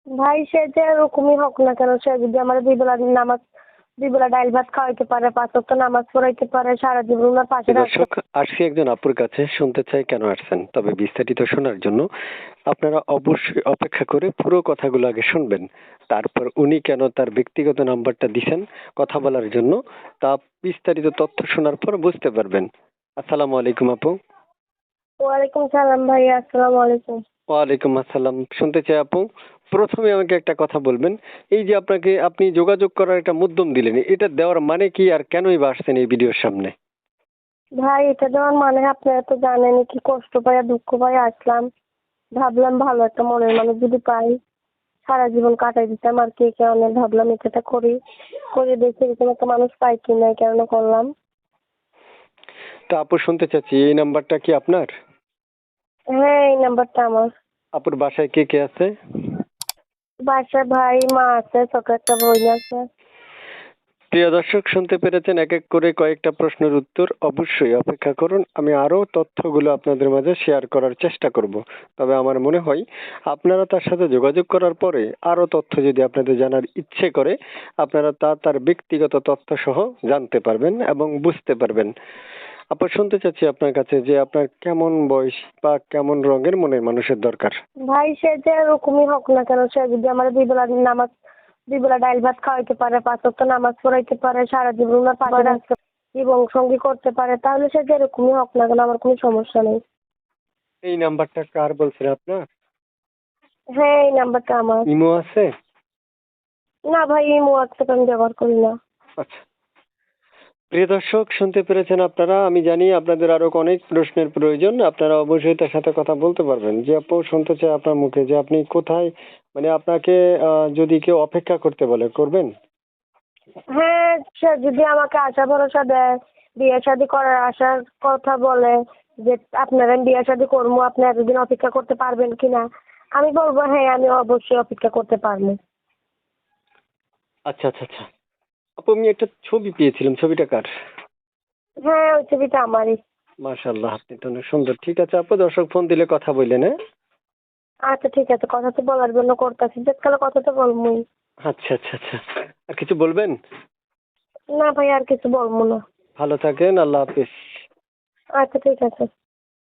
ভাই সে যে এরকমই হোক না কেন, সে যদি আমার দুই বেলা ডাইল ভাত খাওয়াইতে পারে, 5 ওয়াক্ত নামাজ পড়াইতে পারে, সারা জীবন ওনার পাশে রাখতে। দর্শক, আসছি একজন আপুর কাছে, শুনতে চাই কেন আসছেন। তবে বিস্তারিত শোনার জন্য আপনারা অবশ্যই অপেক্ষা করে পুরো কথাগুলো আগে শুনবেন। তারপর উনি কেন তার ব্যক্তিগত নাম্বারটা দিছেন কথা বলার জন্য, তা বিস্তারিত তথ্য শোনার পর বুঝতে পারবেন। আসসালামু আলাইকুম আপু। ওয়ালাইকুম সালাম ভাইয়া, আসসালামু আলাইকুম। ওয়ালাইকুম আসসালাম। শুনতে চাই আপু, প্রথমে আমাকে একটা কথা বলবেন। এই যে আপনি যোগাযোগ করার একটা মাধ্যম দিলেন, এটা দেওয়ার মানে কি আর কেনই বা আসছেন এই ভিডিওর সামনে? ভাই এটা দেওয়ার মানে আপনারা তো জানেনই কি কষ্ট পাই আর দুঃখ পাই আসলাম। ভাবলাম ভালো একটা মনের মানুষ যদি পাই, সারা জীবন কাটাই দিতাম আর কি কারণে ভাবলাম এটা করি, করে দেখি এরকম একটা মানুষ পাই কিনা, এই কারণে করলাম। তা আপু, শুনতে চাচ্ছি, এই নাম্বারটা কি আপনার? হ্যাঁ, এই নাম্বারটা আমার। আপুর বাসায় কে কে আছে? বাসায় ভাই মা আছে, ছোট একটা বোন আছে। প্রিয় দর্শক, শুনতে পেরেছেন এক এক করে কয়েকটা প্রশ্নের উত্তর। অবশ্যই অপেক্ষা করুন, আমি আরো তথ্যগুলো আপনাদের মাঝে শেয়ার করার চেষ্টা করব। তবে আমার মনে হয় আপনারা তার সাথে যোগাযোগ করার পরে আরো তথ্য যদি আপনাদের জানার ইচ্ছে করে, আপনারা তার ব্যক্তিগত তথ্য সহ জানতে পারবেন এবং বুঝতে পারবেন। আপু, শুনতে চাচ্ছি আপনার কাছে যে আপনার কেমন বয়স বা কেমন রঙের মনের মানুষের দরকার? ভাই সে যে এরকমই হোক না কেন, সে যদি আমার দুই বেলা ডাইল ভাত খাওয়াইতে পারে, 5 ওয়াক্ত নামাজ পড়াইতে পারে, সারা জীবন ওনার পাশে রাখতে, জীবন সঙ্গী করতে পারে, তাহলে সে যেরকমই হোক না কেন আমার কোনো সমস্যা নেই। এই নাম্বারটা কার বলছেন আপনার? হ্যাঁ, এই নাম্বারটা আমার। ইমো আছে? না ভাই, এই হোয়াটসঅ্যাপ আমি ব্যবহার করি না। আচ্ছা। প্রিয় দর্শক, শুনতে পেরেছেন আপনারা। আমি জানি আপনাদের আরো অনেক প্রশ্নের প্রয়োজন, আপনারা অবশ্যই তার সাথে কথা বলতে পারবেন। যে আপু, শুনতে চাই আপনার মুখে যে আপনি কোথায়, মানে আপনাকে যদি কেউ অপেক্ষা করতে বলে, করবেন? হ্যাঁ, সে যদি আমাকে আশা ভরসা দেয়, বিয়ে শাদী করার আশার কথা বলে যে আপনারা বিয়ে শাদী করবো, আপনি এতদিন অপেক্ষা করতে পারবেন কিনা, আমি বলবো হ্যাঁ, আমি অবশ্যই অপেক্ষা করতে পারবো। আচ্ছা আচ্ছা আচ্ছা। আপু, আমি একটা ছবি পেয়েছিলাম, ছবিটা কার? হ্যাঁ, ওই ছবিটা আমারই। মাশাআল্লাহ, আপনি তো অনেক সুন্দর। ঠিক আছে আপু, দর্শক ফোন দিলে কথা বললেন, হ্যাঁ? আচ্ছা ঠিক আছে, কথা তো বলার জন্য করতেছি, যেকালে কথা তো বলবোই। আচ্ছা আচ্ছা আচ্ছা। আর কিছু বলবেন? না ভাই, আর কিছু বলবো না। ভালো থাকেন, আল্লাহ হাফিজ। আচ্ছা ঠিক আছে।